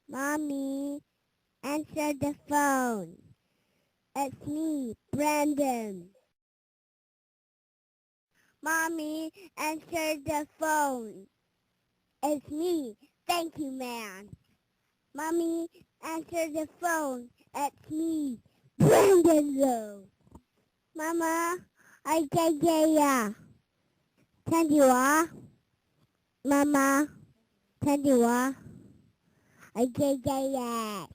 Mommy, answer the phone. It's me, Brandon. Mommy, answer the phone. It's me. Thank you, man. Mommy, answer the phone. It's me, Brandon Lowe. Mama, I ya. 聽電話，媽媽聽電話，我呀。